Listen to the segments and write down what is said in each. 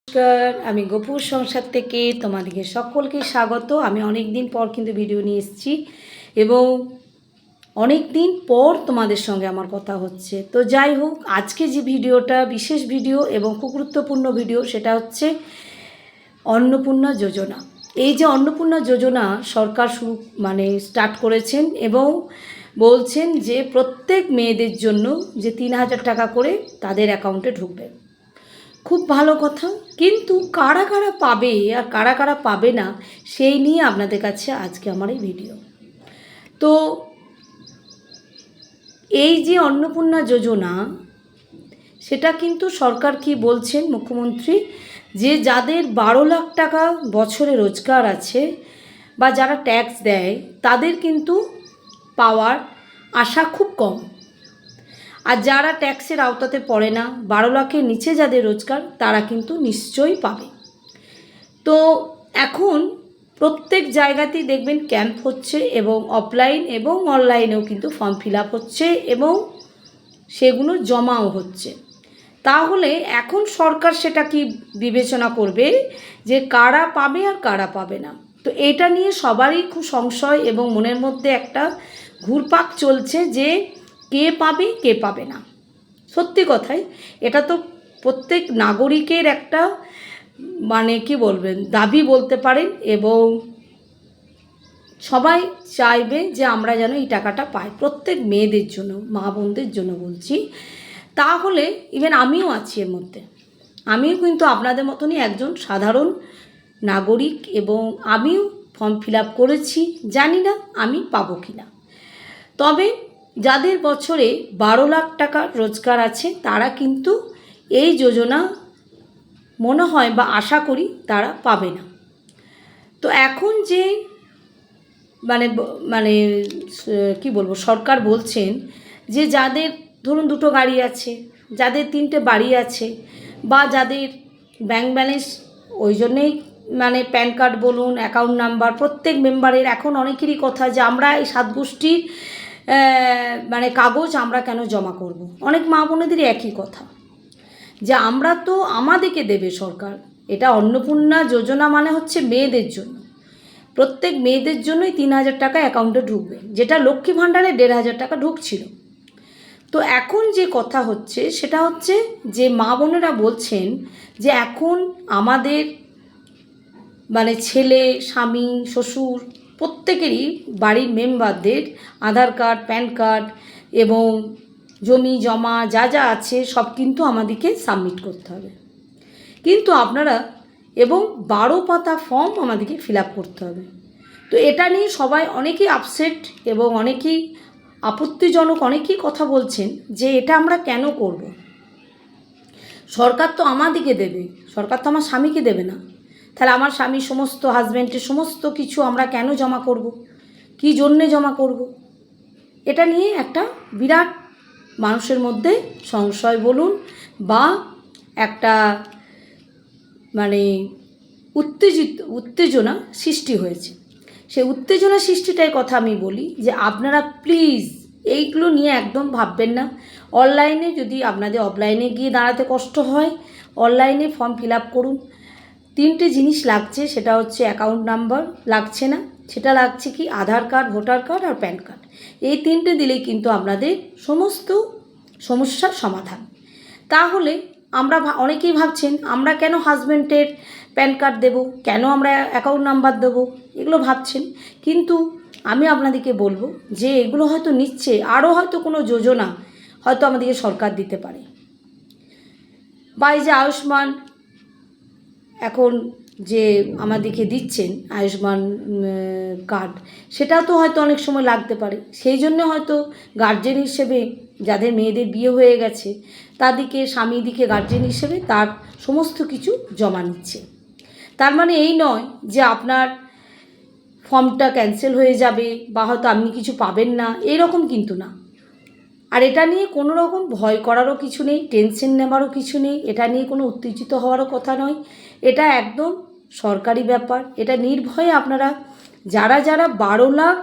নমস্কার, আমি গোপুর সংসার থেকে তোমাদেরকে সকলকে স্বাগত। আমি অনেক দিন পর কিন্তু ভিডিও নিয়ে এসেছি এবং অনেক দিন পর তোমাদের সঙ্গে আমার কথা হচ্ছে। তো যাই হোক, আজকে যে ভিডিওটা বিশেষ ভিডিও এবং খুব গুরুত্বপূর্ণ ভিডিও, সেটা হচ্ছে অন্নপূর্ণা যোজনা। এই যে অন্নপূর্ণা যোজনা সরকার স্টার্ট করেছেন এবং বলছেন যে প্রত্যেক মেয়েদের জন্য যে 3,000 টাকা করে তাদের অ্যাকাউন্টে ঢুকবে। খুব ভালো কথা, কিন্তু কারা কারা পাবে আর কারা কারা পাবে না সেই নিয়ে আপনাদের কাছে আজকে আমার এই ভিডিও। তো এই যে অন্নপূর্ণা যোজনা, সেটা কিন্তু সরকার কি বলছেন, মুখ্যমন্ত্রী, যে যাদের 12 লাখ টাকা বছরে রোজগার আছে বা যারা ট্যাক্স দেয় তাদের কিন্তু পাওয়ার আশা খুব কম। আর যারা ট্যাক্সের আওতাতে পড়ে না, 12 লাখের নিচে যাদের রোজগার, তারা কিন্তু নিশ্চয়ই পাবে। তো এখন প্রত্যেক জায়গাতেই দেখবেন ক্যাম্প হচ্ছে এবং অফলাইন এবং অনলাইনেও কিন্তু ফর্ম ফিল আপ হচ্ছে এবং সেগুলো জমাও হচ্ছে। তাহলে এখন সরকার সেটা কি বিবেচনা করবে যে কারা পাবে আর কারা পাবে না। তো এটা নিয়ে সবারই খুব সংশয় এবং মনের মধ্যে একটা ঘুরপাক চলছে যে কে পাবে কে পাবে না। সত্যি কথাই এটা তো প্রত্যেক নাগরিকের একটা কি বলবেন, দাবি বলতে পারেন, এবং সবাই চাইবে যে আমরা যেন এই টাকাটা পাই, প্রত্যেক মেয়েদের জন্য, মা বোনদের জন্য বলছি। তাহলে ইভেন আমিও আছি এর মধ্যে, আমিও কিন্তু আপনাদের মতনই একজন সাধারণ নাগরিক এবং আমিও ফর্ম ফিল আপ করেছি। জানি না আমি পাবো কি না, তবে যাদের বছরে 12 লাখ টাকা রোজগার আছে তারা কিন্তু এই যোজনা মনে হয় বা আশা করি তারা পাবে না। তো এখন যে কি বলবো, সরকার বলছেন যে যাদের ধরুন 2টো গাড়ি আছে, যাদের 3টে বাড়ি আছে, বা যাদের ব্যাংক ব্যালেন্স, ওই জন্যেই প্যান কার্ড বলুন, অ্যাকাউন্ট নাম্বার, প্রত্যেক মেম্বারের এখন অনেকেরই কথা যে আমরা এই 7 গোষ্ঠীর কাগজ আমরা কেন জমা করব। অনেক মা বোনেদেরই একই কথা যে আমরা তো, আমাদেরকে দেবে সরকার। এটা অন্নপূর্ণা যোজনা হচ্ছে মেয়েদের জন্য, প্রত্যেক মেয়েদের জন্যই 3,000 টাকা অ্যাকাউন্টে ঢুকবে, যেটা লক্ষ্মী ভাণ্ডারে 1,500 টাকা ঢুকছিল। তো এখন যে কথা হচ্ছে সেটা হচ্ছে যে মা বোনেরা বলছেন যে এখন আমাদের ছেলে, স্বামী, শ্বশুর প্রত্যেকেরই বাড়ির মেম্বারদের আধার কার্ড, প্যান কার্ড এবং জমি জমা যা যা আছে সব কিন্তু আমাদেরকে সাবমিট করতে হবে। কিন্তু আপনারা, এবং 12 পাতা ফর্ম আমাদেরকে ফিল আপ করতে হবে। তো এটা নিয়ে সবাই অনেকেই আপসেট এবং অনেকেই আপত্তিজনক অনেকেই কথা বলছেন যে এটা আমরা কেন করব। সরকার তো আমাদেরকে দেবে, সরকার তো আমার স্বামীকে দেবে না। তাহলে আমার স্বামীর সমস্ত, হাজব্যান্ডের সমস্ত কিছু আমরা কেন জমা করব, কী জন্যে জমা করব? এটা নিয়ে একটা বিরাট মানুষের মধ্যে সংশয় বলুন বা একটা উত্তেজনা সৃষ্টি হয়েছে। সেই উত্তেজনা সৃষ্টিটাই কথা আমি বলি যে আপনারা প্লিজ এইগুলো নিয়ে একদম ভাববেন না। অনলাইনে, যদি আপনাদের অফলাইনে গিয়ে দাঁড়াতে কষ্ট হয়, অনলাইনে ফর্ম ফিল আপ করুন। 3টে জিনিস লাগছে, সেটা হচ্ছে অ্যাকাউন্ট নাম্বার লাগছে না, সেটা লাগছে কি আধার কার্ড, ভোটার কার্ড আর প্যান কার্ড। এই 3টে দিলেই কিন্তু আপনাদের সমস্ত সমস্যার সমাধান। তাহলে আমরা অনেকেই ভাবছেন আমরা কেন হাজব্যান্ডের প্যান কার্ড দেবো, কেন আমরা অ্যাকাউন্ট নাম্বার দেবো, এগুলো ভাবছেন। কিন্তু আমি আপনাদেরকে বলবো যে এগুলো হয়তো নিচ্ছে, আরও হয়তো কোনো যোজনা হয়তো আমাদেরকে সরকার দিতে পারে, বা এই যে আয়ুষ্মান এখন যে আমাদেরকে দিচ্ছেন আয়ুষ্মান কার্ড, সেটা তো হয়তো অনেক সময় লাগতে পারে। সেই জন্য হয়তো গার্জেন হিসেবে যাদের মেয়েদের বিয়ে হয়ে গেছে তাদেরকে, স্বামীদিকে গার্জেন হিসেবে তার সমস্ত কিছু জমা নিচ্ছে। তার এই নয় যে আপনার ফর্মটা ক্যান্সেল হয়ে যাবে বা হয়তো আপনি কিছু পাবেন না, এরকম কিন্তু না। আর এটা নিয়ে কোনো রকম ভয় করারও কিছু নেই, টেনশন নেওয়ারও কিছু নেই, এটা নিয়ে কোনো উত্তেজিত হওয়ারও কথা নয়। এটা একদম সরকারি ব্যাপার। এটা নির্ভয়ে আপনারা, যারা যারা 12 লাখ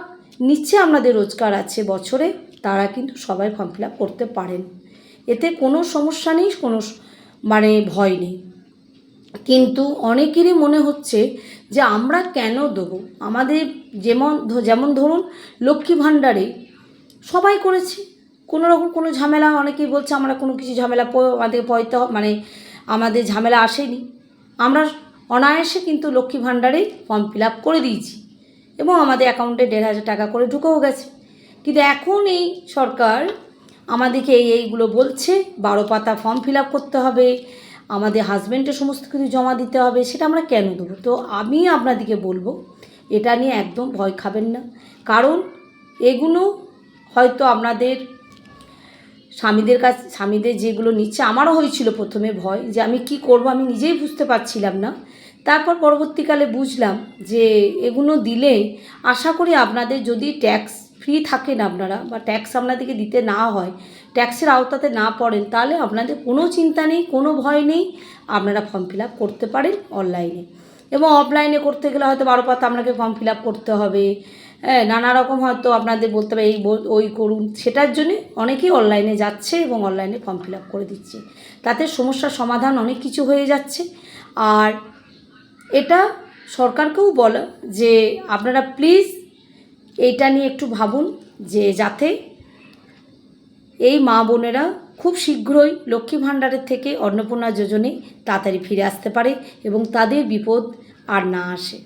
নিচে আপনাদের রোজগার আছে বছরে, তারা কিন্তু সবাই ফর্ম ফিল আপ করতে পারেন। এতে কোনো সমস্যা নেই, কোনো ভয় নেই। কিন্তু অনেকেরই মনে হচ্ছে যে আমরা কেন দেবো, আমাদের যেমন ধরুন লক্ষ্মী ভাণ্ডারে সবাই করেছে, কোনো রকম কোনো ঝামেলা, অনেকেই বলছে আমরা কোনো কিছু ঝামেলা আমাদের আমাদের ঝামেলা আসেনি, আমরা অনায়াসে কিন্তু লক্ষ্মী ভাণ্ডারে ফর্ম ফিল আপ করে দিয়েছি এবং আমাদের অ্যাকাউন্টে 1,500 টাকা করে ঢুকেও গেছে। কিন্তু এখন এই সরকার আমাদেরকে এইগুলো বলছে, 12 পাতা ফর্ম ফিল আপ করতে হবে, আমাদের হাজব্যান্ডের সমস্ত কিছু জমা দিতে হবে, সেটা আমরা কেন দেবো? তো আমি আপনাদেরকে বলবো এটা নিয়ে একদম ভয় খাবেন না, কারণ এগুলো হয়তো আপনাদের স্বামীদের যেগুলো নিচ্ছে, আমারও হয়েছিল প্রথমে ভয় যে আমি কি করব, আমি নিজেই বুঝতে পারছিলাম না। তারপর পরবর্তীকালে বুঝলাম যে এগুলো দিলে আশা করি আপনাদের যদি ট্যাক্স ফ্রি থাকেন আপনারা, বা ট্যাক্স আপনাদেরকে দিতে না হয়, ট্যাক্সের আওতাতে না পড়েন, তাহলে আপনাদের কোনো চিন্তা নেই, কোনো ভয় নেই, আপনারা ফর্ম ফিল আপ করতে পারেন অনলাইনে। এবং অফলাইনে করতে গেলে হয়তো 12 পাতা আপনাকে ফর্ম ফিল আপ করতে হবে, হ্যাঁ, নানা রকম হয়তো আপনাদের বলতে হবে এই ওই করুন, সেটার জন্যে অনেকেই অনলাইনে যাচ্ছে এবং অনলাইনে ফর্ম ফিল আপ করে দিচ্ছে, তাতে সমস্যার সমাধান অনেক কিছু হয়ে যাচ্ছে। আর এটা সরকারকেও বলা যে আপনারা প্লিজ এইটা নিয়ে একটু ভাবুন, যে যাতে এই মা বোনেরা খুব শীঘ্রই লক্ষ্মী ভাণ্ডারের থেকে অন্নপূর্ণা যোজনায় তাড়াতাড়ি ফিরে আসতে পারে এবং তাদের বিপদ আর না আসে।